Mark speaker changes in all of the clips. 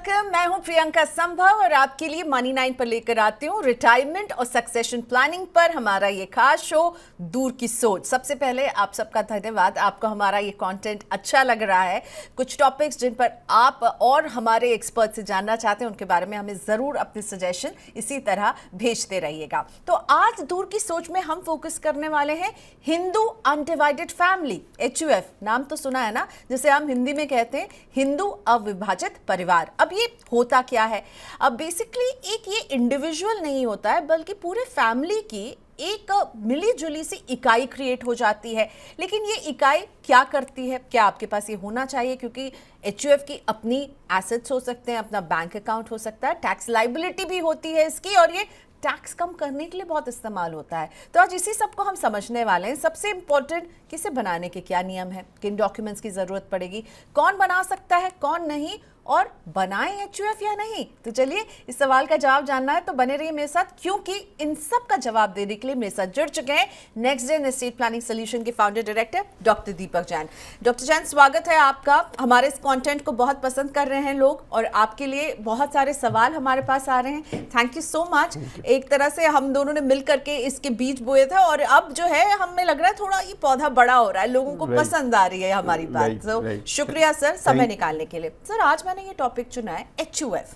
Speaker 1: Welcome. मैं हूं प्रियंका संभव और आपके लिए मनी 9 पर लेकर आती हूं रिटायरमेंट और सक्सेशन प्लानिंग पर हमारा ये खास शो दूर की सोच। सबसे पहले आप सबका धन्यवाद, आपको हमारा ये कंटेंट अच्छा लग रहा है। कुछ टॉपिक्स जिन पर आप और हमारे एक्सपर्ट से जानना चाहते हैं उनके बारे में हमें ज़रूर अपने सजेशन इसी तरह भेजते रहिएगा। तो आज दूर की सोच में हम फोकस करने वाले हैं हिंदू अनडिवाइडेड फैमिली, HUF। नाम तो सुना है ना, जिसे हम हिंदी में कहते हैं हिंदू अविभाजित परिवार। अब ये होता क्या है? अब बेसिकली एक ये इंडिविजुअल नहीं होता है बल्कि पूरे फैमिली की एक मिली जुली सी इकाई क्रिएट हो जाती है। लेकिन ये इकाई क्या करती है, क्या आपके पास ये होना चाहिए? क्योंकि HUF की अपनी एसेट्स हो सकते हैं, अपना बैंक अकाउंट हो सकता है, टैक्स लाइबिलिटी भी होती है इसकी, और ये टैक्स कम करने के लिए बहुत इस्तेमाल होता है। तो आज इसी सबको हम समझने वाले हैं। सबसे इंपॉर्टेंट, किसे बनाने के क्या नियम है, किन डॉक्यूमेंट्स की जरूरत पड़ेगी, कौन बना सकता है कौन नहीं, और बनाएं HUF या नहीं। तो चलिए इस सवाल का जवाब जानना है तो बने रहिए मेरे साथ, क्योंकि इन सब का जवाब देने के लिए मेरे साथ जुड़ चुके हैं next gen estate planning solution के founder director doctor Deepak Jain. Doctor Jain, स्वागत है आपका। हमारे इस कंटेंट को बहुत पसंद कर रहे हैं लोग और आपके लिए बहुत सारे सवाल हमारे पास आ रहे हैं। Thank you so much. एक तरह से हम दोनों ने मिल करके इसके बीज बोए थे और अब जो है हमें लग रहा है थोड़ा ये पौधा बड़ा हो रहा है, लोगों को पसंद आ रही है हमारी बात। तो शुक्रिया सर समय निकालने के लिए। सर आज मैंने ये टॉपिक चुना है HUF।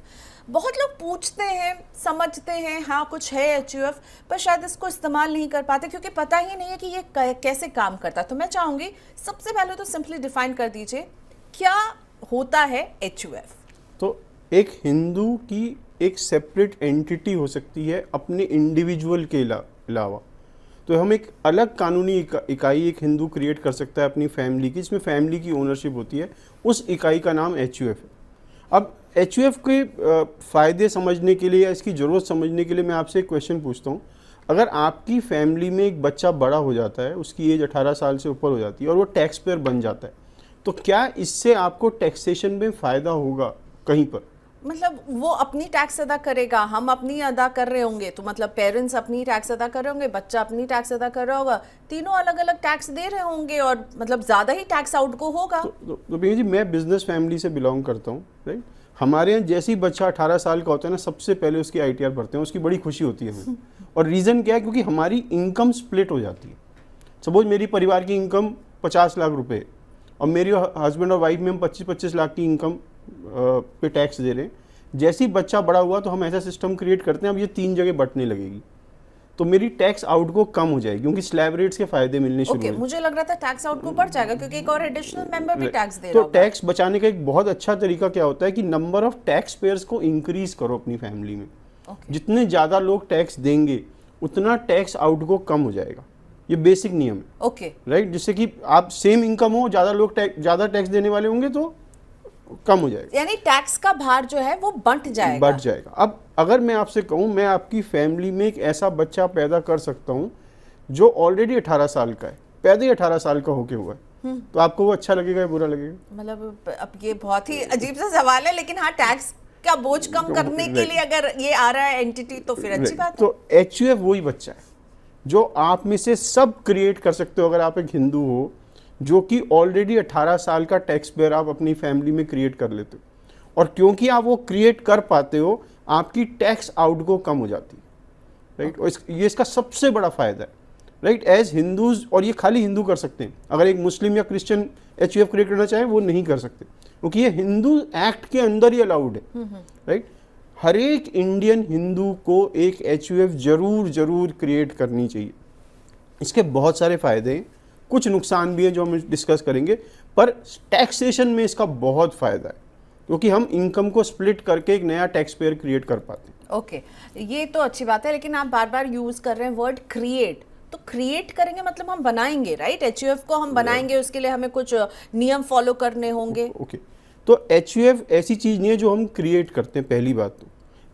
Speaker 1: बहुत लोग पूछते हैं, समझते हैं, हाँ कुछ है HUF, पर शायद इसको इस्तेमाल नहीं कर पाते क्योंकि पता ही नहीं है कि ये कैसे काम करता है। तो मैं चाहूंगी सबसे पहले तो सिंपली डिफाइन कर दीजिए क्या होता है HUF।
Speaker 2: तो एक हिंदू की एक सेपरेट एंटिटी हो सकती है अपने इंडिविजुअल के अलावा। तो हम एक अलग कानूनी इकाई एक हिंदू क्रिएट कर सकता है अपनी फैमिली की, जिसमें फैमिली की ओनरशिप होती है। उस इकाई का नाम HUF है। अब HUF के फ़ायदे समझने के लिए या इसकी ज़रूरत समझने के लिए मैं आपसे एक क्वेश्चन पूछता हूँ। अगर आपकी फैमिली में एक बच्चा बड़ा हो जाता है, उसकी एज 18 साल से ऊपर हो जाती है और वो टैक्स पेयर बन जाता है, तो क्या इससे आपको टैक्सेशन में फ़ायदा होगा कहीं पर?
Speaker 1: मतलब वो अपनी टैक्स अदा करेगा, हम अपनी अदा कर रहे होंगे, तो मतलब पेरेंट्स अपनी टैक्स अदा कर रहे होंगे, बच्चा अपनी टैक्स अदा कर रहा होगा, तीनों अलग अलग टैक्स दे रहे होंगे और मतलब ज़्यादा ही टैक्स आउट को होगा।
Speaker 2: तो भैया जी, मैं बिजनेस फैमिली से बिलोंग करता हूँ, राइट। हमारे यहाँ जैसे ही बच्चा 18 साल का होता है ना, सबसे पहले उसकी ITR भरते हैं, उसकी बड़ी खुशी होती है हमें। और रीज़न क्या है? क्योंकि हमारी इनकम स्प्लिट हो जाती है। सपोज मेरी परिवार की इनकम 50 लाख रुपए और मेरी हस्बैंड और वाइफ में हम 25-25 लाख की इनकम पे टैक्स दे रहे हैं। जैसे ही बच्चा बड़ा हुआ तो हम ऐसा सिस्टम क्रिएट करते हैं, अब ये 3 जगह बंटने लगेगी, तो मेरी टैक्स आउट को कम हो जाएगी क्योंकि स्लैब रेट्स के फायदे मिलने शुरू हो।
Speaker 1: मुझे लग रहा था टैक्स आउट को बढ़ जाएगा क्योंकि एक और एडिशनल मेंबर भी टैक्स दे रहा
Speaker 2: होगा। तो टैक्स बचाने का एक बहुत अच्छा तरीका क्या होता है कि नंबर ऑफ टैक्स पेयर्स को इंक्रीज करो अपनी फैमिली में। जितने ज्यादा लोग टैक्स देंगे उतना टैक्स आउट को कम हो जाएगा। ये बेसिक नियम है, राइट। जिससे कि आप सेम इनकम हो, ज्यादा लोग ज्यादा टैक्स देने वाले होंगे तो कम हो जाएगा,
Speaker 1: यानी टैक्स का भार जो है वो बढ़ जाएगा।
Speaker 2: अब अगर मैं आपसे कहूं, मैं आपकी फैमिली में एक ऐसा बच्चा पैदा कर सकता हूं जो ऑलरेडी 18 साल का है, पैदा ही 18 साल का होके हुआ है, तो आपको वो अच्छा लगेगा या बुरा लगेगा?
Speaker 1: मतलब अब ये बहुत ही अजीब सा सवाल है, लेकिन हाँ टैक्स का बोझ कम करने के लिए अगर ये आ रहा है एंटिटी तो फिर अच्छी बात है।
Speaker 2: तो HUF वही बच्चा है जो आप में से सब क्रिएट कर सकते हो। अगर आप एक हिंदू हो जो कि ऑलरेडी 18 साल का टैक्स पेयर आप अपनी फैमिली में क्रिएट कर लेते हो, और क्योंकि आप वो क्रिएट कर पाते हो आपकी टैक्स आउट को कम हो जाती है, राइट। और ये इसका सबसे बड़ा फायदा है, राइट, एज हिंदूज। और ये खाली हिंदू कर सकते हैं, अगर एक मुस्लिम या क्रिश्चियन HUF क्रिएट करना चाहे वो नहीं कर सकते, क्योंकि ये हिंदू एक्ट के अंदर ही अलाउड है, राइट। हर एक इंडियन हिंदू को एक HUF जरूर क्रिएट करनी चाहिए। इसके बहुत सारे फायदे हैं, कुछ नुकसान भी है जो हम डिस्कस करेंगे, पर टैक्सेशन में इसका बहुत फायदा है क्योंकि हम इनकम को स्प्लिट करके एक नया टैक्स पेयर क्रिएट कर पाते हैं।
Speaker 1: ओके, ये तो अच्छी बात है, लेकिन आप बार बार यूज कर रहे हैं वर्ड क्रिएट। तो क्रिएट करेंगे मतलब हम बनाएंगे, राइट। HUF को हम बनाएंगे, उसके लिए हमें कुछ नियम फॉलो करने होंगे।
Speaker 2: ओके, तो HUF ऐसी चीज नहीं है जो हम क्रिएट करते हैं। पहली बात तो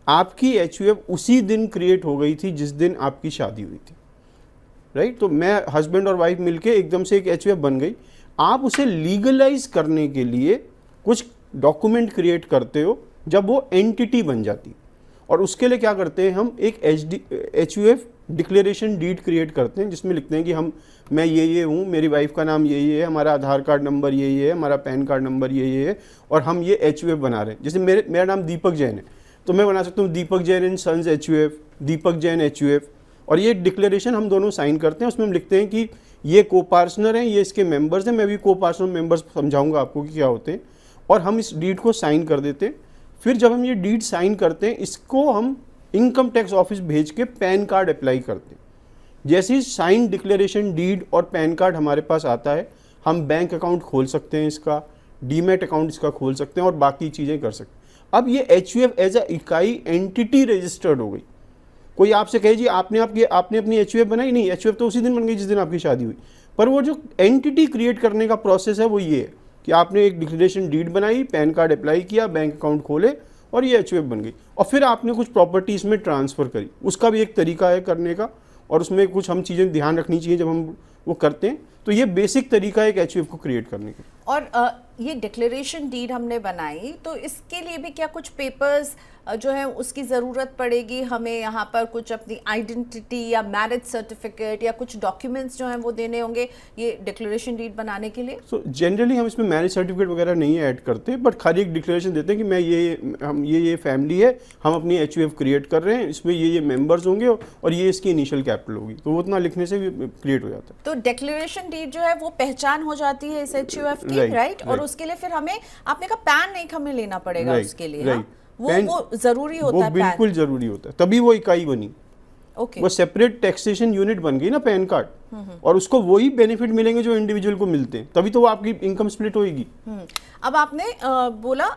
Speaker 2: आपकी HUF उसी दिन क्रिएट हो गई थी जिस दिन आपकी शादी हुई थी, राइट। तो मैं हस्बैंड और वाइफ मिलके एकदम से एक HUF बन गई। आप उसे लीगलाइज करने के लिए कुछ डॉक्यूमेंट क्रिएट करते हो जब वो एंटिटी बन जाती, और उसके लिए क्या करते हैं हम एक HUF डिक्लेरेशन डीड क्रिएट करते हैं जिसमें लिखते हैं कि हम मैं ये हूँ, मेरी वाइफ का नाम ये है, हमारा आधार कार्ड नंबर ये है, हमारा पैन कार्ड नंबर ये है, और हम ये HUF बना रहे हैं। जैसे मेरा नाम दीपक जैन है, तो मैं बना सकता हूँ Deepak Jain and sons HUF, Deepak Jain HUF, और ये डिक्लेरेशन हम दोनों साइन करते हैं। उसमें हम लिखते हैं कि ये को पार्टनर हैं, ये इसके मेंबर्स हैं। मैं भी को पार्टनर मेंबर्स समझाऊंगा आपको कि क्या होते हैं, और हम इस डीड को साइन कर देते हैं। फिर जब हम ये डीड साइन करते हैं, इसको हम इनकम टैक्स ऑफिस भेज के पैन कार्ड अप्लाई करते हैं। जैसे ही साइन डिक्लेरेशन डीड और पैन कार्ड हमारे पास आता है, हम बैंक अकाउंट खोल सकते हैं, इसका डीमैट अकाउंट इसका खोल सकते हैं और बाकी चीज़ें कर सकते हैं। अब ये HUF एज अ इकाई एंटिटी रजिस्टर्ड हो गई। कोई आपसे कहे जी आपने अपनी HUF बनाई, नहीं, HUF तो उसी दिन बन गई जिस दिन आपकी शादी हुई। पर वो जो एंटिटी क्रिएट करने का प्रोसेस है वो ये है कि आपने एक डिक्लेरेशन डीड बनाई, पैन कार्ड अप्लाई किया, बैंक अकाउंट खोले और ये HUF बन गई। और फिर आपने कुछ प्रॉपर्टी इसमें ट्रांसफ़र करी, उसका भी एक तरीका है करने का, और उसमें कुछ हम चीज़ें ध्यान रखनी चाहिए जब हम वो करते हैं। तो ये बेसिक तरीका है एक HUF को क्रिएट करने का।
Speaker 1: और ये डिक्लेरेशन डीड हमने बनाई, तो इसके लिए भी क्या कुछ पेपर्स जो है उसकी ज़रूरत पड़ेगी हमें? यहाँ पर कुछ अपनी आइडेंटिटी या मैरिज सर्टिफिकेट या कुछ डॉक्यूमेंट्स जो हैं वो देने होंगे ये डिक्लेरेशन डीड बनाने के लिए?
Speaker 2: सो जनरली हम इसमें मैरिज सर्टिफिकेट वगैरह नहीं ऐड करते, बट खाली एक डिक्लेरेशन देते हैं कि हम ये फैमिली है, हम अपनी HUF क्रिएट कर रहे हैं, इसमें ये मेंबर्स होंगे और ये इसकी इनिशियल कैपिटल होगी। तो वो उतना लिखने से भी क्रिएट हो जाता है।
Speaker 1: तो डिक्लेरेशन डीड जो है वो पहचान हो जाती है इस HUF की, राइट? और उसके लिए फिर हमें, आपने कहा पैन नहीं हमें लेना पड़ेगा उसके लिए, हाँ? वो जरूरी होता है,
Speaker 2: वो बिल्कुल जरूरी होता है, तभी वो इकाई बनी। वो सेपरेट टैक्सेशन यूनिट बन गई ना पैन कार्ड, और उसको वही बेनिफिट मिलेंगे जो इंडिविजुअल को मिलते हैं, तभी तो वो आपकी इनकम स्प्लिट होगी।
Speaker 1: अब आपने बोला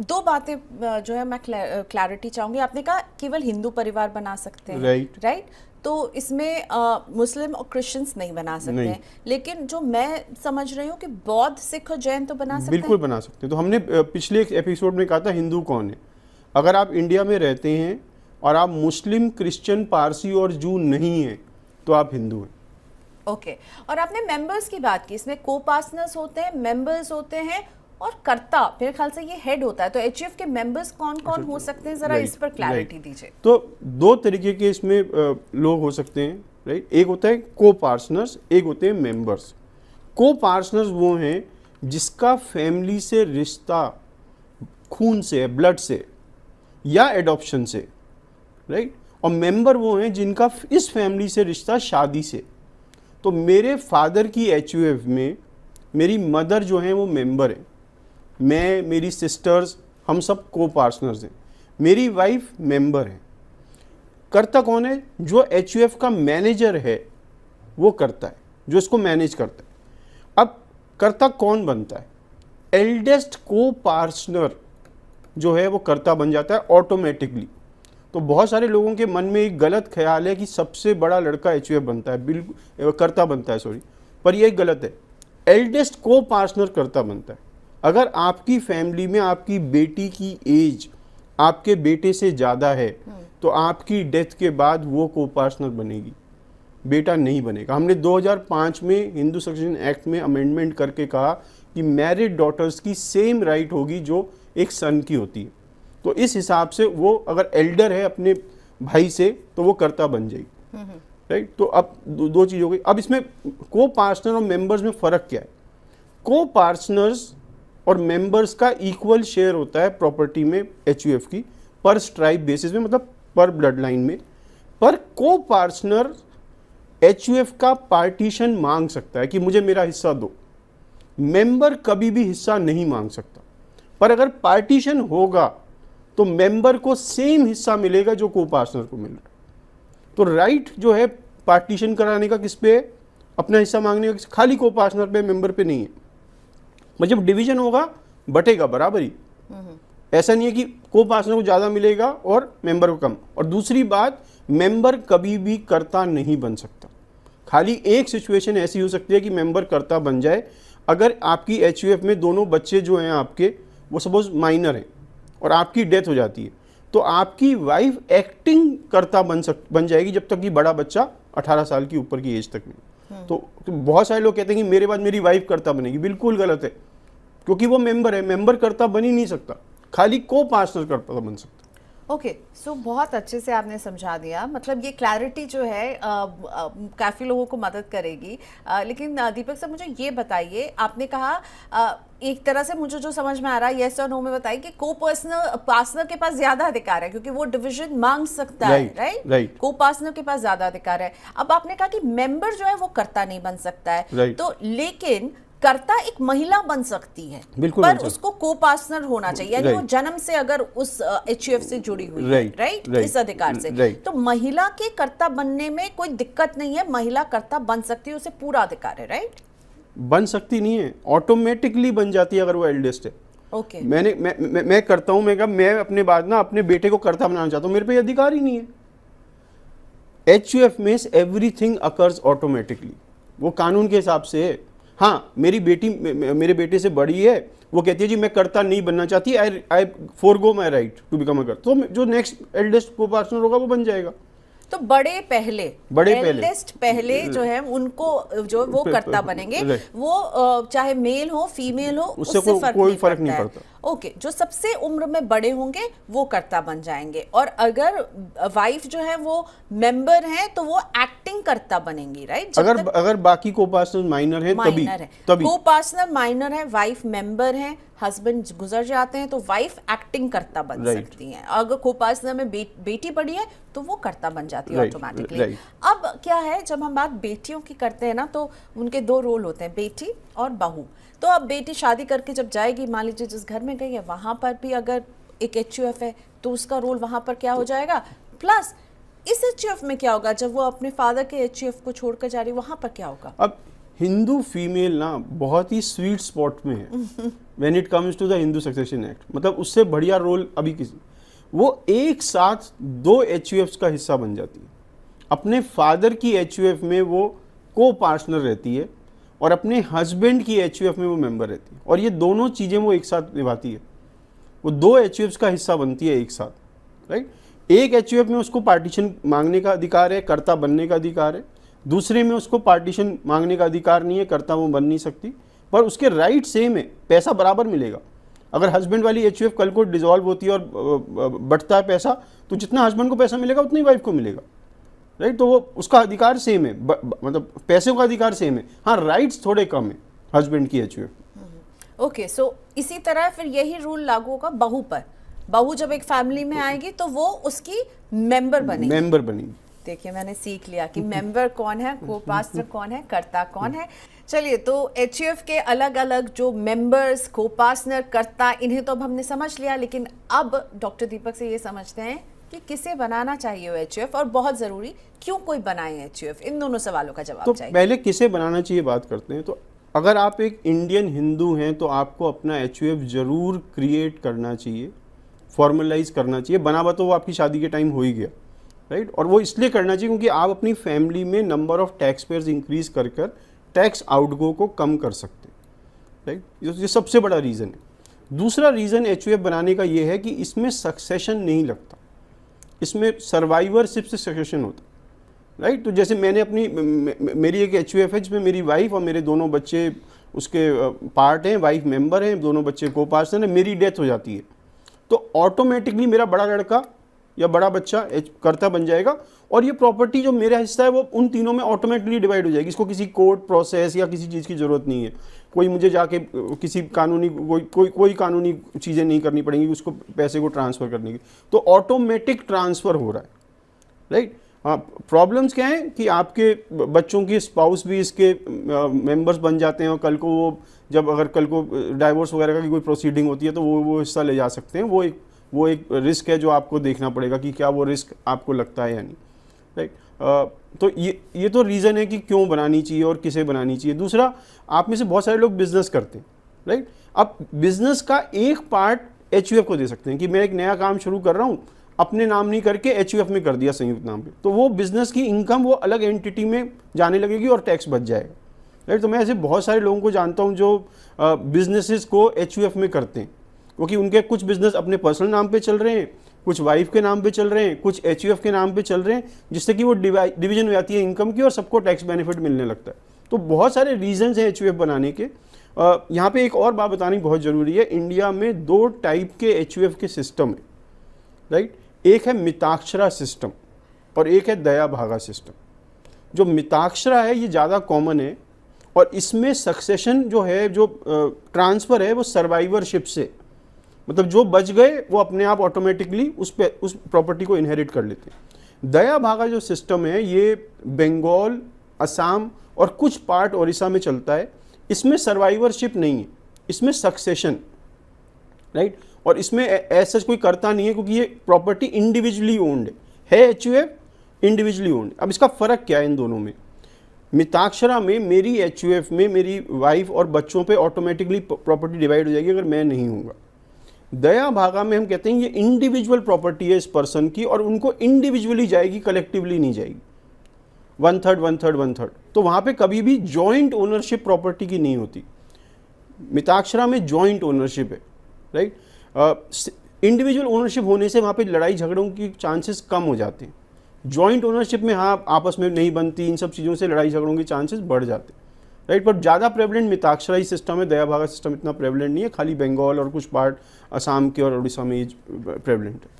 Speaker 1: दो बातें जो है मैं क्लैरिटी चाहूंगी। आपने कहा केवल हिंदू परिवार बना सकते हैं, राइट? तो इसमें मुस्लिम और क्रिश्चियंस नहीं बना सकते हैं, लेकिन जो मैं समझ रही हूँ कि बौद्ध, सिख और जैन तो बना सकते हैं।
Speaker 2: बिल्कुल बना सकते हैं। तो हमने पिछले एक एपिसोड में कहा था हिंदू कौन है। अगर आप इंडिया में रहते हैं और आप मुस्लिम, क्रिश्चियन, पारसी और जू नहीं हैं तो आप हिंदू हैं।
Speaker 1: ओके। और आपने मेंबर्स की बात की, इसमें को पार्टनर्स होते हैं, मेंबर्स होते हैं और कर्ता, मेरे ख्याल से ये हेड होता है। तो HUF के मेंबर्स कौन कौन हो सकते हैं, जरा इस पर क्लैरिटी दीजिए।
Speaker 2: तो दो तरीके के इसमें लोग हो सकते हैं, राइट? एक होता है को पार्टनर्स, एक होते हैं मेंबर्स। को पार्टनर्स वो हैं जिसका फैमिली से रिश्ता खून से, ब्लड से या एडॉप्शन से, राइट? और मेंबर वो हैं जिनका इस फैमिली से रिश्ता शादी से। तो मेरे फादर की HUF में मेरी मदर जो हैं वो मेंबर हैं, मैं, मेरी सिस्टर्स, हम सब को पार्टनर्स हैं, मेरी वाइफ मेंबर है। कर्ता कौन है? जो HUF का मैनेजर है वो करता है, जो इसको मैनेज करता है। अब कर्ता कौन बनता है? एल्डेस्ट को पार्टनर जो है वो कर्ता बन जाता है ऑटोमेटिकली। तो बहुत सारे लोगों के मन में एक गलत ख्याल है कि सबसे बड़ा लड़का HUF बनता है, बिल्कुल कर्ता बनता है, सॉरी, पर ये गलत है। एल्डेस्ट को पार्टनर कर्ता बनता है। अगर आपकी फैमिली में आपकी बेटी की एज आपके बेटे से ज़्यादा है तो आपकी डेथ के बाद वो को पार्टनर बनेगी, बेटा नहीं बनेगा। हमने 2005 में हिंदू सक्सेशन एक्ट में अमेंडमेंट करके कहा कि मैरिड डॉटर्स की सेम राइट होगी जो एक सन की होती है। तो इस हिसाब से वो अगर एल्डर है अपने भाई से तो वो कर्ता बन जाएगी, राइट? तो अब दो चीज़ हो गई। अब इसमें को पार्टनर और मेंबर्स में फ़र्क क्या है? को पार्टनर्स और मेंबर्स का इक्वल शेयर होता है प्रॉपर्टी में HUF की, पर स्ट्राइप बेसिस में, मतलब पर ब्लड लाइन में। पर को पार्टनर HUF का पार्टीशन मांग सकता है कि मुझे मेरा हिस्सा दो। मेंबर कभी भी हिस्सा नहीं मांग सकता, पर अगर पार्टीशन होगा तो मेंबर को सेम हिस्सा मिलेगा जो को पार्टनर को मिल रहा है। तो राइट जो है पार्टीशन कराने का किस पे है? अपना हिस्सा मांगने का खाली को पार्टनर पे, मेंबर पे नहीं है। मतलब जब डिवीजन होगा बटेगा बराबर ही, ऐसा नहीं है कि को पार्टनर को ज़्यादा मिलेगा और मेंबर को कम। और दूसरी बात, मेंबर कभी भी कर्ता नहीं बन सकता। खाली एक सिचुएशन ऐसी हो सकती है कि मेंबर कर्ता बन जाए, अगर आपकी HUF में दोनों बच्चे जो हैं आपके वो सपोज माइनर हैं और आपकी डेथ हो जाती है, तो आपकी वाइफ एक्टिंग कर्ता बन जाएगी जब तक कि बड़ा बच्चा 18 साल की ऊपर की एज तक नहीं। तो बहुत सारे लोग कहते हैं कि मेरे बाद मेरी वाइफ कर्ता बनेगी, बिल्कुल गलत है, क्योंकि वो मेंबर है, मेंबर कर्ता बन ही नहीं सकता, खाली को पार्टनर कर्ता बन सकता।
Speaker 1: ओके सो बहुत अच्छे से आपने समझा दिया, मतलब ये क्लैरिटी जो है काफ़ी लोगों को मदद करेगी। लेकिन दीपक सर मुझे ये बताइए, आपने कहा एक तरह से मुझे जो समझ में आ रहा है, येस और नो में बताइए कि को पार्टनर के पास ज्यादा अधिकार है क्योंकि वो डिवीजन मांग सकता है, राइट? को पार्टनर के पास ज्यादा अधिकार है। अब आपने कहा कि मेंबर जो है वो कर्ता नहीं बन सकता है, तो लेकिन कर्ता एक महिला बन सकती है, पर उसको को पार्टनर होना चाहिए, यानी वो जन्म से अगर उस एचयूएफ से जुड़ी हुई है, राइट, इस अधिकार से, तो महिला के कर्ता बनने में कोई दिक्कत नहीं है, महिला कर्ता बन सकती है, उसे पूरा अधिकार है, राइट?
Speaker 2: बन सकती नहीं है, ऑटोमेटिकली बन जाती है अगर वो एल्डेस्ट है।
Speaker 1: ओके
Speaker 2: मैं करता हूं, मैं अपने बाद ना अपने बेटे को कर्ता बनाना चाहता हूं, मेरे पे अधिकार ही नहीं है। एचयूएफ में एवरीथिंग अकर्स ऑटोमेटिकली, वो कानून के हिसाब से है। हाँ, मेरी बेटी मेरे बेटे से बड़ी है, वो कहती है जी मैं कर्ता नहीं बनना चाहती, I forgo my right to become a karta, तो जो नेक्स्ट एल्डेस्ट को पार्टनर होगा वो बन जाएगा।
Speaker 1: तो बड़े पहले एल्डेस्ट पहले जो है उनको जो वो कर्ता बनेंगे, वो चाहे मेल हो फीमेल हो उससे कोई फर्क नहीं पड़ता। ओके, जो सबसे उम्र में बड़े होंगे वो कर्ता बन जाएंगे, और अगर वाइफ जो है वो मेंबर है तो वो एक्टिंग कर्ता बनेंगी, राइट?
Speaker 2: अगर बाकी को पार्टनर माइनर है तभी
Speaker 1: को पार्टनर माइनर है, वाइफ मेंबर है, हस्बैंड गुजर जाते हैं तो वाइफ एक्टिंग कर्ता बन सकती है। अगर को पार्टनर में बेटी बड़ी है तो वो कर्ता बन जाती है ऑटोमेटिकली। अब क्या है, जब हम बात बेटियों की करते हैं ना, तो उनके दो रोल होते हैं, बेटी और बहू। तो अब बेटी शादी करके जब जाएगी, मान लीजिए जिस घर में गई है वहां पर भी अगर एक एचयूएफ है तो उसका रोल वहां पर क्या हो जाएगा, प्लस इस एचयूएफ में क्या होगा जब वो अपने फादर के एचयूएफ को छोड़कर जा रही है, वहां पर क्या होगा?
Speaker 2: अब हिंदू फीमेल ना बहुत ही स्वीट स्पॉट में है when it comes to the Hindu succession act, मतलब उससे बढ़िया रोल अभी किसी, वो एक साथ दो एचयूएफ का हिस्सा बन जाती है। अपने फादर की एचयूएफ में वो को पार्टनर रहती है और अपने हस्बैंड की एचयूएफ में वो मेंबर रहती है, और ये दोनों चीज़ें वो एक साथ निभाती है, वो दो एचयूएफ का हिस्सा बनती है एक साथ, राइट? एक एचयूएफ में उसको पार्टीशन मांगने का अधिकार है, कर्ता बनने का अधिकार है, दूसरे में उसको पार्टीशन मांगने का अधिकार नहीं है, कर्ता वो बन नहीं सकती, पर उसके राइट सेम है, पैसा बराबर मिलेगा। अगर हस्बैंड वाली एचयूएफ कल को डिसॉल्व होती है और बढ़ता है पैसा, तो जितना हस्बैंड को पैसा मिलेगा उतना ही वाइफ को मिलेगा, राइट? तो वो उसका अधिकार सेम है, मतलब पैसे का अधिकार सेम है, हाँ राइट्स थोड़े कम है हस्बैंड की एचयूएफ।
Speaker 1: ओके, सो इसी तरह फिर यही रूल लागू होगा बहू पर। बहू जब एक फैमिली में आएगी तो वो उसकी मेंबर बनेगी। देखिए मैंने सीख लिया कि मेंबर कौन है, को पार्टनर कौन है, कर्ता कौन है। चलिए, तो एचयूएफ के अलग अलग जो मेंबर्स, को पार्टनर, कर्ता, इन्हें तो अब हमने समझ लिया, लेकिन अब डॉक्टर दीपक से ये समझते हैं कि किसे बनाना चाहिए वो एचयूएफ, और बहुत जरूरी क्यों कोई बनाए एचयूएफ। इन दोनों सवालों का जवाब
Speaker 2: तो
Speaker 1: चाहिए।
Speaker 2: पहले किसे बनाना चाहिए बात करते हैं। तो अगर आप एक इंडियन हिंदू हैं तो आपको अपना एचयूएफ जरूर क्रिएट करना चाहिए, फॉर्मलाइज करना चाहिए। बना तो वो आपकी शादी के टाइम हो ही गया, राइट? और वो इसलिए करना चाहिए क्योंकि आप अपनी फैमिली में number of tax payers increase कर टैक्स आउटगो को कम कर सकते हैं, राइट? ये सबसे बड़ा रीज़न है। दूसरा रीज़न एचयूएफ बनाने का ये है कि इसमें सक्सेशन नहीं लगता, इसमें सर्वाइवरशिप से सक्सेशन होता, राइट? तो जैसे मैंने अपनी मेरी एक एचयूएफ है जिसमें मेरी वाइफ और मेरे दोनों बच्चे उसके पार्ट हैं, वाइफ मेंबर हैं, दोनों बच्चे को पार्टनर है, मेरी डेथ हो जाती है तो ऑटोमेटिकली मेरा बड़ा लड़का या बड़ा बच्चा कर्ता बन जाएगा, और ये प्रॉपर्टी जो मेरा हिस्सा है वो उन तीनों में ऑटोमेटिकली डिवाइड हो जाएगी। इसको किसी कोर्ट प्रोसेस या किसी चीज़ की ज़रूरत नहीं है, कोई मुझे जाके किसी कानूनी कोई कानूनी चीज़ें नहीं करनी पड़ेंगी उसको पैसे को ट्रांसफ़र करने की, तो ऑटोमेटिक ट्रांसफ़र हो रहा है, राइट? हाँ, प्रॉब्लम्स क्या हैं कि आपके बच्चों के स्पाउस भी इसके मेंबर्स बन जाते हैं, और कल को वो जब अगर कल को डाइवोर्स वगैरह की कोई प्रोसीडिंग होती है तो वो हिस्सा ले जा सकते हैं। वो एक रिस्क है जो आपको देखना पड़ेगा कि क्या वो रिस्क आपको लगता है या नहीं, राइट? तो ये तो रीज़न है कि क्यों बनानी चाहिए और किसे बनानी चाहिए। दूसरा, आप में से बहुत सारे लोग बिजनेस करते हैं, राइट? आप बिजनेस का एक पार्ट एचयूएफ को दे सकते हैं कि मैं एक नया काम शुरू कर रहा हूँ, अपने नाम नहीं करके एचयूएफ में कर दिया संयुक्त नाम पे, तो वो बिजनेस की इनकम वो अलग एंटिटी में जाने लगेगी और टैक्स बच जाएगा, राइट? तो मैं ऐसे बहुत सारे लोगों को जानता हूँ जो बिजनेसेस को एचयूएफ में करते हैं, क्योंकि उनके कुछ बिजनेस अपने पर्सनल नाम पे चल रहे हैं, कुछ वाइफ के नाम पे चल रहे हैं, कुछ एचयूएफ के नाम पे चल रहे हैं, जिससे कि वो डिवीजन हो जाती है इनकम की और सबको टैक्स बेनिफिट मिलने लगता है। तो बहुत सारे रीजंस हैं एचयूएफ बनाने के। यहाँ पे एक और बात बतानी बहुत ज़रूरी है, इंडिया में 2 टाइप के एचयूएफ के सिस्टम है, राइट? एक है मिताक्षरा सिस्टम और एक है दया भागा सिस्टम। जो मिताक्षरा है ये ज़्यादा कॉमन है और इसमें सक्सेशन जो है, जो ट्रांसफ़र है वो सर्वाइवरशिप से, मतलब जो बच गए वो अपने आप ऑटोमेटिकली उस प्रॉपर्टी को इनहेरिट कर लेते हैं। दया भागा जो सिस्टम है ये बंगाल, असम और कुछ पार्ट ओडिशा में चलता है। इसमें सर्वाइवरशिप नहीं है, इसमें सक्सेशन, राइट। और इसमें ऐसा कोई करता नहीं है क्योंकि ये प्रॉपर्टी इंडिविजुअली ओन्ड है एचयूएफ इंडिविजुअली ओन्ड। अब इसका फ़र्क क्या है इन दोनों में? मिताक्षरा में मेरी एचयूएफ में मेरी वाइफ और बच्चों पे ऑटोमेटिकली प्रॉपर्टी डिवाइड हो जाएगी अगर मैं नहीं हूँगा। दया भागा में हम कहते हैं ये इंडिविजुअल प्रॉपर्टी है इस पर्सन की और उनको इंडिविजुअली जाएगी, कलेक्टिवली नहीं जाएगी। 1/3 1/3 1/3। तो वहाँ पे कभी भी जॉइंट ओनरशिप प्रॉपर्टी की नहीं होती। मिताक्षरा में जॉइंट ओनरशिप है, राइट। इंडिविजुअल ओनरशिप होने से वहाँ पे लड़ाई झगड़ों की चांसेस कम हो जाते हैं। जॉइंट ओनरशिप में हाँ आपस में नहीं बनती, इन सब चीज़ों से लड़ाई झगड़ों के चांसेस बढ़ जाते हैं, राइट। पर ज़्यादा प्रेवलेंट मिताक्षरा ही सिस्टम है, दया भागा सिस्टम इतना प्रेवलेंट नहीं है, खाली बंगाल और कुछ पार्ट असम के और उड़ीसा में प्रेवलेंट है।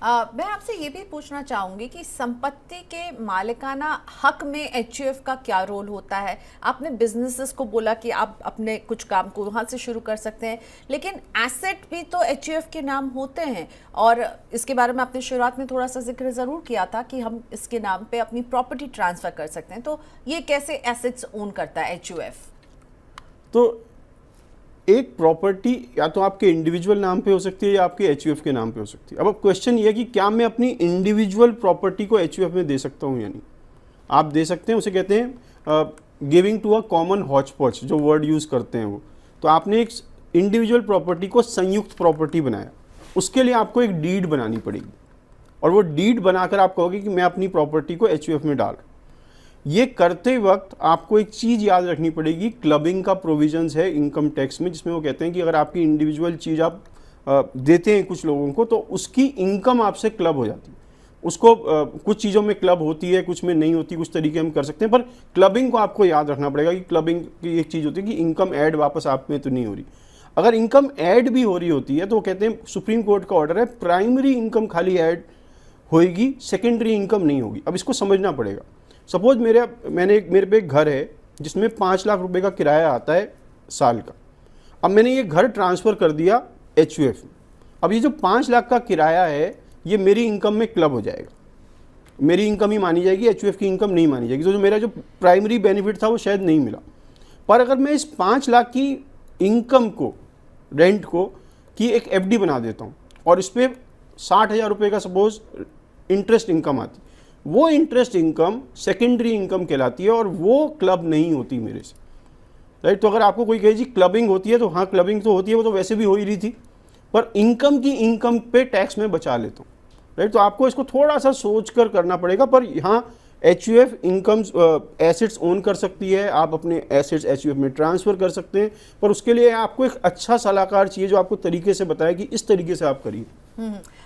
Speaker 1: मैं आपसे ये भी पूछना चाहूँगी कि संपत्ति के मालिकाना हक में एचयूएफ का क्या रोल होता है? आपने बिजनेसेस को बोला कि आप अपने कुछ काम को वहाँ से शुरू कर सकते हैं, लेकिन एसेट भी तो एचयूएफ के नाम होते हैं और इसके बारे में आपने शुरुआत में थोड़ा सा जिक्र ज़रूर किया था कि हम इसके नाम पे अपनी प्रॉपर्टी ट्रांसफ़र कर सकते हैं। तो ये कैसे एसेट्स ओन करता है एचयूएफ?
Speaker 2: तो एक प्रॉपर्टी या तो आपके इंडिविजुअल नाम पे हो सकती है या आपके एचयूएफ के नाम पे हो सकती है। अब क्वेश्चन ये है कि क्या मैं अपनी इंडिविजुअल प्रॉपर्टी को एचयूएफ में दे सकता हूँ या नहीं। आप दे सकते हैं, उसे कहते हैं giving to a common hotchpotch, जो वर्ड यूज़ करते हैं वो। तो आपने एक इंडिविजुअल प्रॉपर्टी को संयुक्त प्रॉपर्टी बनाया, उसके लिए आपको एक डीड बनानी पड़ेगी और वो डीड बनाकर आप कहोगे कि मैं अपनी प्रॉपर्टी को एचयूएफ में डाल। ये करते वक्त आपको एक चीज़ याद रखनी पड़ेगी, क्लबिंग का प्रोविजंस है इनकम टैक्स में, जिसमें वो कहते हैं कि अगर आपकी इंडिविजुअल चीज़ आप देते हैं कुछ लोगों को तो उसकी इनकम आपसे क्लब हो जाती है। उसको कुछ चीज़ों में क्लब होती है, कुछ में नहीं होती, कुछ तरीके हम कर सकते हैं, पर क्लबिंग को आपको याद रखना पड़ेगा कि क्लबिंग की एक चीज़ होती है कि इनकम ऐड वापस आप में तो नहीं हो रही। अगर इनकम ऐड भी हो रही होती है तो वो कहते हैं, सुप्रीम कोर्ट का ऑर्डर है, प्राइमरी इनकम खाली ऐड होएगी, सेकेंडरी इनकम नहीं होगी। अब इसको समझना पड़ेगा। सपोज मेरे पे एक घर है जिसमें 5 लाख रुपए का किराया आता है साल का। अब मैंने ये घर ट्रांसफ़र कर दिया एचयूएफ में। अब ये जो 5 लाख का किराया है ये मेरी इनकम में क्लब हो जाएगा, मेरी इनकम ही मानी जाएगी, एचयूएफ की इनकम नहीं मानी जाएगी। तो जो मेरा जो प्राइमरी बेनिफिट था वो शायद नहीं मिला। पर अगर मैं इस 5 लाख की इनकम को, रेंट को की एक एफडी बना देता हूँ और इस पर 60,000 रुपये का सपोज इंटरेस्ट इनकम आती, वो इंटरेस्ट इनकम सेकेंडरी इनकम कहलाती है और वो क्लब नहीं होती मेरे से, राइट। तो अगर आपको कोई कहे जी क्लबिंग होती है, तो हाँ क्लबिंग तो होती है, वो तो वैसे भी हो ही रही थी, पर इनकम की इनकम पे टैक्स में बचा लेता हूँ, राइट। तो आपको इसको थोड़ा सा सोच कर करना पड़ेगा। पर यहाँ एचयूएफ इनकम एसेट्स ओन कर सकती है, आप अपने एसेट्स एचयूएफ में ट्रांसफ़र कर सकते हैं, पर उसके लिए आपको एक अच्छा सलाहकार चाहिए जो आपको तरीके से बताए कि इस तरीके से आप करिए।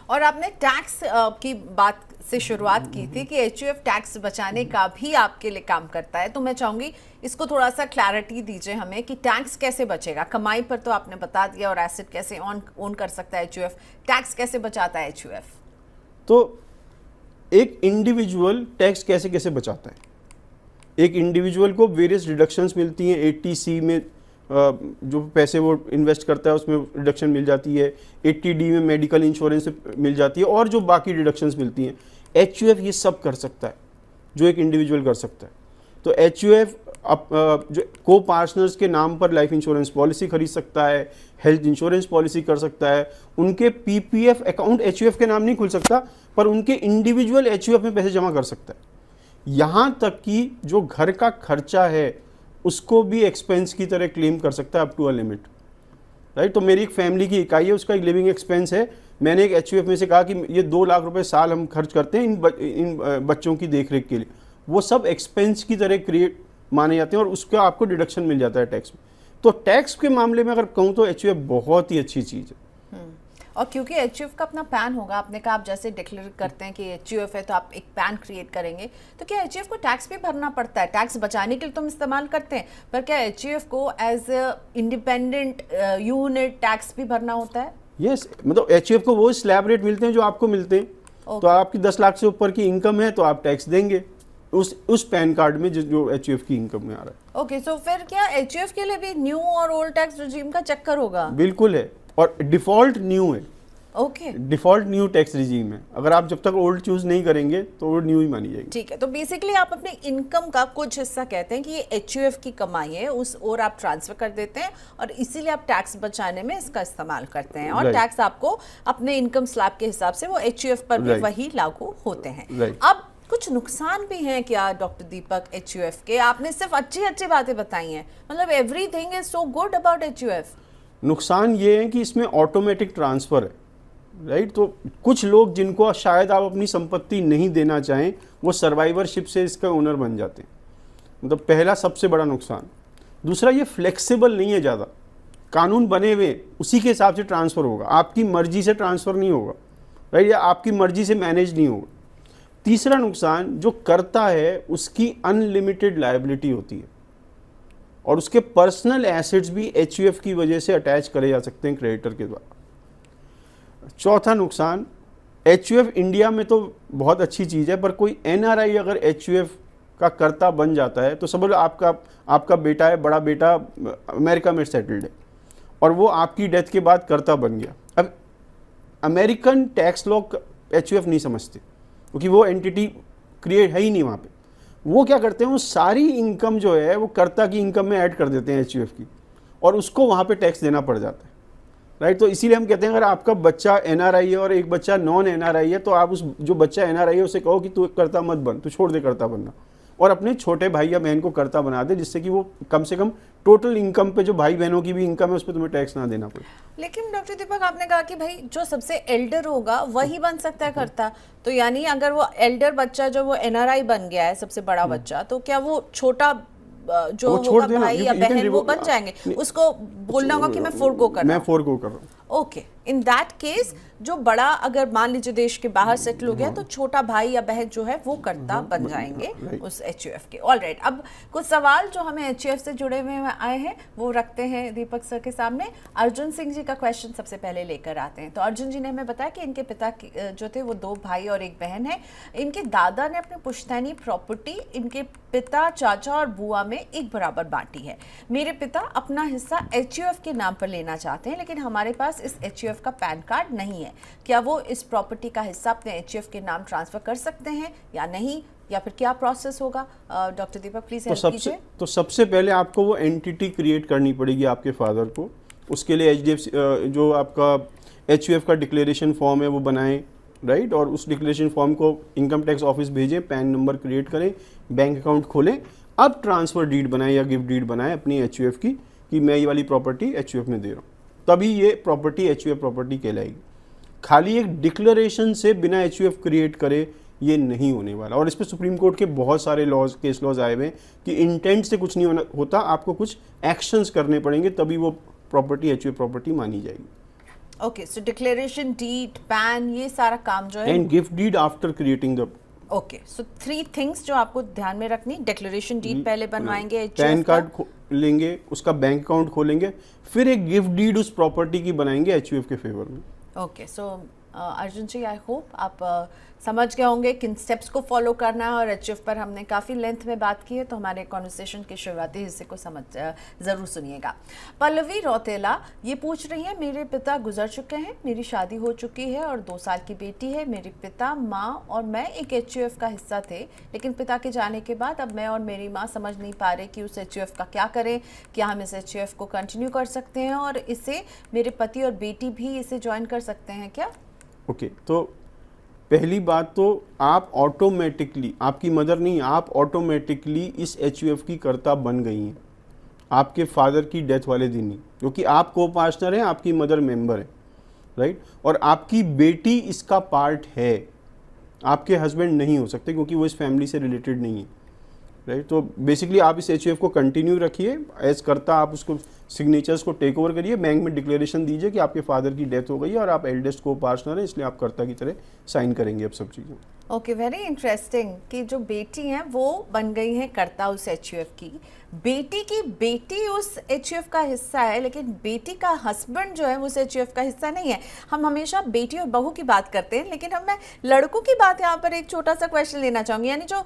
Speaker 1: और आपने टैक्स की बात से शुरुआत की थी कि एचयूएफ टैक्स बचाने का भी आपके लिए काम करता है, तो मैं चाहूँगी इसको थोड़ा सा क्लैरिटी दीजिए हमें कि टैक्स कैसे बचेगा। कमाई पर तो आपने बता दिया, और एसेट कैसे ओन कर सकता है एचयूएफ, टैक्स कैसे बचाता है एचयूएफ?
Speaker 2: तो एक इंडिविजुअल टैक्स कैसे कैसे बचाता है? एक इंडिविजुअल को वेरियस डिडक्शंस मिलती हैं। 80C में जो पैसे वो इन्वेस्ट करता है उसमें डिडक्शन मिल जाती है, 80D में मेडिकल इंश्योरेंस मिल जाती है, और जो बाकी डिडक्शंस मिलती हैं। एचयूएफ ये सब कर सकता है जो एक इंडिविजुअल कर सकता है। तो एचयूएफ जो को पार्टनर्स के नाम पर लाइफ इंश्योरेंस पॉलिसी खरीद सकता है, हेल्थ इंश्योरेंस पॉलिसी कर सकता है, उनके पीपीएफ अकाउंट एचयूएफ के नाम नहीं खुल सकता पर उनके इंडिविजुअल एचयूएफ में पैसे जमा कर सकता है। यहाँ तक कि जो घर का खर्चा है उसको भी एक्सपेंस की तरह क्लेम कर सकता है up to a limit, right. तो मेरी एक फैमिली की इकाई है, उसका एक लिविंग एक्सपेंस है, मैंने एक एचयूएफ में से कहा कि ये 2 लाख रुपए साल हम खर्च करते हैं इन बच्चों की देखरेख के लिए, वो सब एक्सपेंस की तरह क्रिएट माने जाते हैं और उसका आपको डिडक्शन मिल जाता है टैक्स में। तो टैक्स के मामले में अगर कहूँ तो एचयूएफ बहुत ही अच्छी चीज़ है।
Speaker 1: और क्योंकि एचयूएफ का अपना पैन होगा, आपने कहा आप जैसे डिक्लेयर करते हैं कि एचयूएफ है तो आप एक पैन क्रिएट करेंगे, तो क्या एचयूएफ को टैक्स भी भरना पड़ता है? टैक्स बचाने के लिए तुम इस्तेमाल करते हैं, पर क्या एचयूएफ को एज इंडिपेंडेंट यूनिट टैक्स भी भरना होता है?
Speaker 2: यस, मतलब एचयूएफ को वो स्लैब रेट मिलते हैं जो आपको मिलते हैं। तो आपकी 10 लाख से ऊपर की इनकम है तो आप टैक्स देंगे उस पैन कार्ड में जो एचयूएफ की इनकम में आ रहा है।
Speaker 1: ओके, सो फिर क्या एचयूएफ के लिए भी न्यू और ओल्ड टैक्स रिजीम का चक्कर होगा?
Speaker 2: बिल्कुल है, और डिफॉल्ट न्यू है।
Speaker 1: Okay,
Speaker 2: default new tax regime है। अगर आप जब तक ओल्ड चूज नहीं करेंगे तो वो न्यू ही मानी जाएगी।
Speaker 1: ठीक है, तो बेसिकली आप अपने इनकम का कुछ हिस्सा कहते हैं कि ये एचयूएफ की कमाई है, उस और आप ट्रांसफर कर देते हैं और इसीलिए आप टैक्स बचाने में इसका इस्तेमाल करते हैं, और टैक्स आपको अपने इनकम स्लैब के हिसाब से वो एचयूएफ पर भी वही लागू होते हैं। अब कुछ नुकसान भी हैं क्या डॉक्टर दीपक एचयूएफ के? आपने सिर्फ अच्छी बातें बताई हैं, मतलब everything is so good about HUF.
Speaker 2: नुकसान ये है कि इसमें ऑटोमेटिक ट्रांसफर है, राइट? तो कुछ लोग जिनको शायद आप अपनी संपत्ति नहीं देना चाहें वो सर्वाइवरशिप से इसका ओनर बन जाते हैं, मतलब पहला सबसे बड़ा नुकसान। दूसरा, ये फ्लेक्सिबल नहीं है ज़्यादा, कानून बने हुए उसी के हिसाब से ट्रांसफ़र होगा, आपकी मर्जी से ट्रांसफ़र नहीं होगा, राइट? या आपकी मर्जी से मैनेज नहीं होगा। तीसरा नुकसान, जो करता है उसकी अनलिमिटेड लायबिलिटी होती है और उसके पर्सनल एसेट्स भी एचयूएफ की वजह से अटैच करे जा सकते हैं क्रेडिटर के द्वारा। चौथा नुकसान, एचयूएफ इंडिया में तो बहुत अच्छी चीज़ है, पर कोई एनआरआई अगर एचयूएफ का कर्ता बन जाता है तो समझ लो आपका बेटा है, बड़ा बेटा अमेरिका में सेटल्ड है और वो आपकी डेथ के बाद कर्ता बन गया। अब अमेरिकन टैक्स लॉ एचयूएफ नहीं समझते क्योंकि वो एंटिटी क्रिएट है ही नहीं वहाँ पे। वो क्या करते हैं, वो सारी इनकम जो है वो कर्ता की इनकम में ऐड कर देते हैं एचयूएफ की, और उसको वहाँ पे टैक्स देना पड़ जाता है, राइट? तो इसीलिए हम कहते हैं अगर आपका बच्चा एनआरआई है और एक बच्चा नॉन एनआरआई है तो आप उस जो बच्चा एनआरआई है उसे कहो कि तू कर्ता मत बन, तू छोड़ दे कर्ता बनना, और अपने छोटे भाई या बहन को कर्ता बना दे, जिससे कि वो कम से कम टोटल इनकम पे जो भाई बहनों की भी इनकम है उस पर तुम्हें टैक्स ना देना पड़े।
Speaker 1: लेकिन डॉक्टर दीपक, आपने कहा कि भाई जो सबसे एल्डर होगा वही बन सकता है कर्ता, तो यानी अगर वो एल्डर बच्चा जो वो एनआरआई बन गया है, सबसे बड़ा बच्चा, तो क्या वो छोटा जो होगा भाई या बहन वो बन जाएंगे? उसको बोलना होगा कि मैं फोरगो कर रहा हूँ। ओके, इन दैट केस जो बड़ा अगर मान लीजिए देश के बाहर सेटल हो गया तो छोटा भाई या बहन जो है वो कर्ता बन जाएंगे उस एचयूएफ के। ऑलराइट, अब कुछ सवाल जो हमें एचयूएफ से जुड़े हुए आए हैं वो रखते हैं दीपक सर के सामने। अर्जुन सिंह जी का क्वेश्चन सबसे पहले लेकर आते हैं। तो अर्जुन जी ने हमें बताया कि इनके पिता जो थे वो 2 भाई और 1 बहन है। इनके दादा ने अपनी पुश्तैनी प्रॉपर्टी इनके पिता, चाचा और बुआ में एक बराबर बांटी है। मेरे पिता अपना हिस्सा एचयूएफ के नाम पर लेना चाहते हैं, लेकिन हमारे पास इस एचयूएफ का पैन कार्ड नहीं है। क्या वो इस प्रॉपर्टी का हिस्सा अपने एचयूएफ के नाम ट्रांसफर कर सकते हैं या नहीं, या फिर क्या प्रोसेस होगा? डॉक्टर दीपक प्लीज हेल्प कीजिए।
Speaker 2: तो सबसे पहले आपको वो एंटिटी क्रिएट करनी पड़ेगी आपके फादर को। उसके लिए एचडीएफसी जो आपका एचयूएफ का डिक्लेरेशन फॉर्म है वो बनाएं, राइट? और उस डिक्लेरेशन फॉर्म को इनकम टैक्स ऑफिस भेजें, पैन नंबर क्रिएट करें, बैंक अकाउंट खोलें, अब ट्रांसफ़र डीड बनाएं या गिफ्ट डीड बनाएं अपनी एचयूएफ की कि मैं ये वाली प्रॉपर्टी एचयूएफ में दे रहा हूँ, तभी ये प्रॉपर्टी एचयूएफ प्रॉपर्टी कहलाएगी। खाली एक डिक्लेरेशन से बिना एचयूएफ क्रिएट करे ये नहीं होने वाला। और इस पर सुप्रीम कोर्ट के बहुत सारे केस लॉज आए हुए हैं कि इंटेंट से कुछ नहीं होता, आपको कुछ एक्शंस करने पड़ेंगे तभी वो प्रॉपर्टी एचयूएफ प्रॉपर्टी मानी जाएगी।
Speaker 1: Okay, so declaration deed, PAN, ये सारा काम जो है,
Speaker 2: and gift deed after creating the.
Speaker 1: Okay, so 3 things जो आपको ध्यान में रखनी। डिक्लेरेशन डीड पहले बनवाएंगे,
Speaker 2: पैन कार्ड लेंगे, उसका बैंक अकाउंट खोलेंगे, फिर एक गिफ्ट डीड उस प्रॉपर्टी की बनाएंगे एचयूएफ के फेवर में।
Speaker 1: Okay, so Arjun ji, I hope आप समझ गए होंगे किन स्टेप्स को फॉलो करना है, और एचयूएफ पर हमने काफ़ी लेंथ में बात की है, तो हमारे कॉन्वर्सेशन के शुरुआती हिस्से को ज़रूर सुनिएगा। पल्लवी रौतेला ये पूछ रही है, मेरे पिता गुजर चुके हैं, मेरी शादी हो चुकी है और 2 साल की बेटी है। मेरे पिता, माँ और मैं एक एचयूएफ का हिस्सा थे, लेकिन पिता के जाने के बाद अब मैं और मेरी माँ समझ नहीं पा रहे कि उस एचयूएफ का क्या करें। क्या हम इस एचयूएफ को कंटिन्यू कर सकते हैं और इसे मेरे पति और बेटी भी इसे ज्वाइन कर सकते हैं क्या?
Speaker 2: ओके, तो पहली बात तो आप ऑटोमेटिकली, आपकी मदर नहीं, आप ऑटोमेटिकली इस एचयूएफ की कर्ता बन गई हैं आपके फादर की डेथ वाले दिन ही, क्योंकि आप को पार्टनर हैं, आपकी मदर मेंबर है, राइट? और आपकी बेटी इसका पार्ट है, आपके हस्बैंड नहीं हो सकते क्योंकि वो इस फैमिली से रिलेटेड नहीं है, राइट? तो बेसिकली आप इस एचयूएफ को कंटिन्यू रखिए एज करता, आप उसको सिग्नेचर्स को टेक ओवर करिए, बैंक में डिक्लेरेशन दीजिए कि आपके फादर की डेथ हो गई है और आप एल्डेस्ट को पार्टनर हैं, इसलिए आप कर्ता की तरह साइन करेंगे अब सब चीज़ें।
Speaker 1: ओके, वेरी इंटरेस्टिंग कि जो बेटी हैं वो बन गई हैं कर्ता उस एचयूएफ की, बेटी की बेटी उस एचयूएफ का हिस्सा है, लेकिन बेटी का हस्बैंड जो है वो उस एचयूएफ का हिस्सा नहीं है। हम हमेशा बेटी और बहू की बात करते हैं, लेकिन मैं लड़कों की बात यहाँ पर एक छोटा सा क्वेश्चन लेना चाहूंगी। यानी जो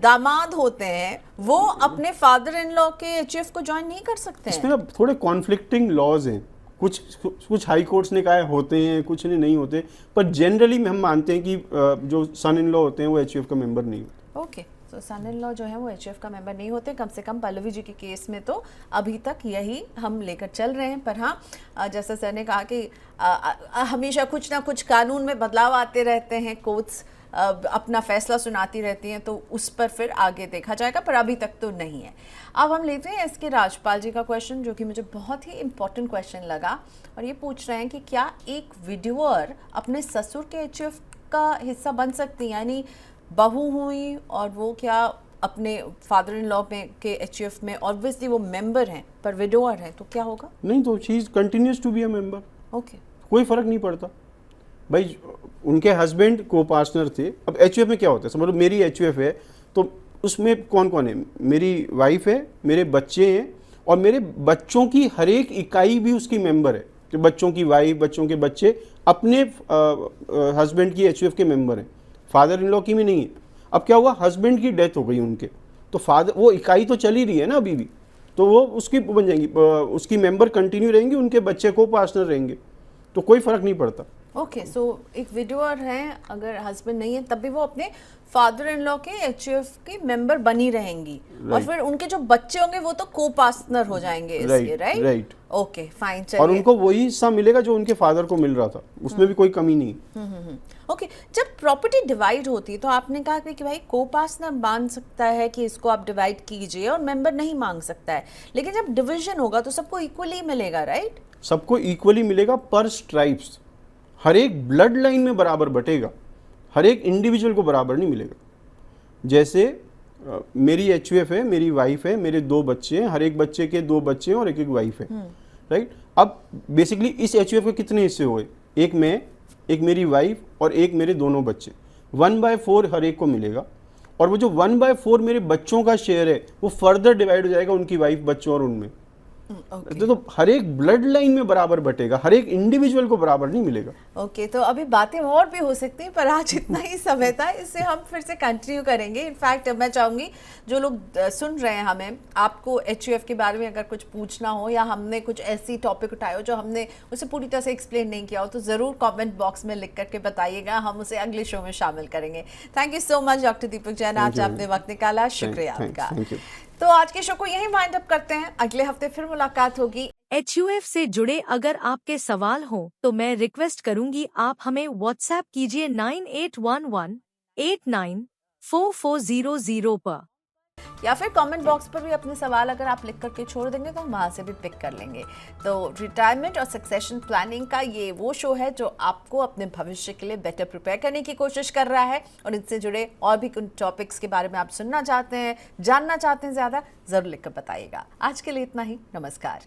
Speaker 1: दामाद होते हैं वो अपने फादर इन लॉ के एचयूएफ को ज्वाइन नहीं कर सकते हैं?
Speaker 2: इसमें ना थोड़े कॉन्फ्लिक्टिंग लॉज हैं, कुछ हाई कोर्ट्स ने कहा होते हैं, कुछ ने नहीं होते, पर जनरली हम मानते हैं कि जो सन इन लॉ होते हैं वो एचयूएफ का मेंबर नहीं होते।
Speaker 1: ओके, तो सन इन लॉ जो है वो एचयूएफ का मेंबर नहीं होते, कम से कम पल्लवी जी के केस में तो अभी तक यही हम लेकर चल रहे हैं। पर हाँ, जैसा सर ने कहा कि हमेशा कुछ ना कुछ कानून में बदलाव आते रहते हैं, कोर्ट्स अपना फैसला सुनाती रहती हैं, तो उस पर फिर आगे देखा जाएगा, पर अभी तक तो नहीं है। अब हम लेते हैं एसके राजपाल जी का क्वेश्चन, जो कि मुझे बहुत ही इम्पोर्टेंट क्वेश्चन लगा, और ये पूछ रहे हैं कि क्या एक विडोअर अपने ससुर के एचयूएफ का हिस्सा बन सकती है? यानी बहू हुई और वो क्या अपने फादर इन लॉ में के एचयूएफ में, ऑब्वियसली वो मेंबर हैं, पर विडोअर है, तो क्या होगा?
Speaker 2: नहीं, तो she continues to be a member.
Speaker 1: Okay,
Speaker 2: कोई फर्क नहीं पड़ता भाई। उनके हस्बैंड को पार्टनर थे। अब एचयूएफ में क्या होता है, समझो मेरी एचयूएफ है तो उसमें कौन कौन है? मेरी वाइफ है, मेरे बच्चे हैं, और मेरे बच्चों की हर एक इकाई भी उसकी मेंबर है। कि बच्चों की वाइफ, बच्चों के बच्चे अपने हस्बैंड की एचयूएफ के मेंबर हैं, फादर इन लॉ की भी नहीं है। अब क्या हुआ, हस्बैंड की डेथ हो गई उनके, तो फादर, वो इकाई तो चल ही रही है ना अभी भी, तो वो उसकी बन जाएंगी, उसकी मेंबर कंटिन्यू रहेंगी, उनके बच्चे को पार्टनर रहेंगे, तो कोई फर्क नहीं पड़ता।
Speaker 1: ओके, सो एक विडोअर है, अगर हस्बैंड नहीं है तब भी वो अपने फादर इन लॉ के एचयूएफ की मेंबर बनी रहेंगी, और फिर उनके जो बच्चे होंगे वो तो को पार्टनर हो जाएंगे इसके, राइट? ओके, फाइन, चलिए।
Speaker 2: और उनको वही हिस्सा मिलेगा जो उनके फादर को मिल रहा था, उसमें भी कोई कमी नहीं।
Speaker 1: ओके, जब प्रॉपर्टी डिवाइड होती है तो आपने कहा कि भाई को पार्टनर मान सकता है कि इसको आप डिवाइड कीजिए और मेंबर नहीं मांग सकता है, लेकिन जब डिवीजन होगा तो सबको इक्वली मिलेगा, राइट?
Speaker 2: सबको इक्वली मिलेगा, पर स्ट्राइप्स, हर एक ब्लड लाइन में बराबर बटेगा, हर एक इंडिविजुअल को बराबर नहीं मिलेगा। जैसे मेरी एचयूएफ है, मेरी वाइफ है, मेरे 2 बच्चे हैं, हर एक बच्चे के 2 बच्चे हैं और एक वाइफ है, राइट? अब बेसिकली इस एचयूएफ के कितने हिस्से हुए? एक मैं, एक मेरी वाइफ और एक मेरे दोनों बच्चे, 1/4 हर एक को मिलेगा। और वो जो 1/4 मेरे बच्चों का शेयर है वो फर्दर डिवाइड हो जाएगा उनकी वाइफ, बच्चों और उनमें। तो हर एक ब्लड लाइन में बराबर बटेगा, हर एक इंडिविजुअल को बराबर नहीं मिलेगा।
Speaker 1: ओके, तो अभी बातें और भी हो सकती हैं, पर आज इतना ही समय था, इससे हम फिर से कंटिन्यू करेंगे। इनफैक्ट मैं चाहूंगी जो लोग सुन रहे हैं हमें, आपको एचयूएफ के बारे में अगर कुछ पूछना हो, या हमने कुछ ऐसी टॉपिक उठाए हो जो हमने उसे पूरी तरह से एक्सप्लेन नहीं किया हो, तो जरूर कॉमेंट बॉक्स में लिख करके बताइएगा, हम उसे अगले शो में शामिल करेंगे। Thank you so much doctor Deepak Jain, आज आपने वक्त निकाला, शुक्रिया आपका। तो आज के शो को यहीं वाइंड अप करते हैं, अगले हफ्ते फिर मुलाकात होगी।
Speaker 3: एचयूएफ से जुड़े अगर आपके सवाल हो तो मैं रिक्वेस्ट करूंगी आप हमें व्हाट्सएप कीजिए 9811894400 पर,
Speaker 1: या फिर कमेंट बॉक्स पर भी अपने सवाल अगर आप लिख करके छोड़ देंगे तो हम वहाँ से भी पिक कर लेंगे। तो रिटायरमेंट और सक्सेशन प्लानिंग का ये वो शो है जो आपको अपने भविष्य के लिए बेटर प्रिपेयर करने की कोशिश कर रहा है, और इनसे जुड़े और भी कुछ टॉपिक्स के बारे में आप सुनना चाहते हैं, जानना चाहते हैं ज़्यादा, ज़रूर लिखकर बताइएगा। आज के लिए इतना ही, नमस्कार।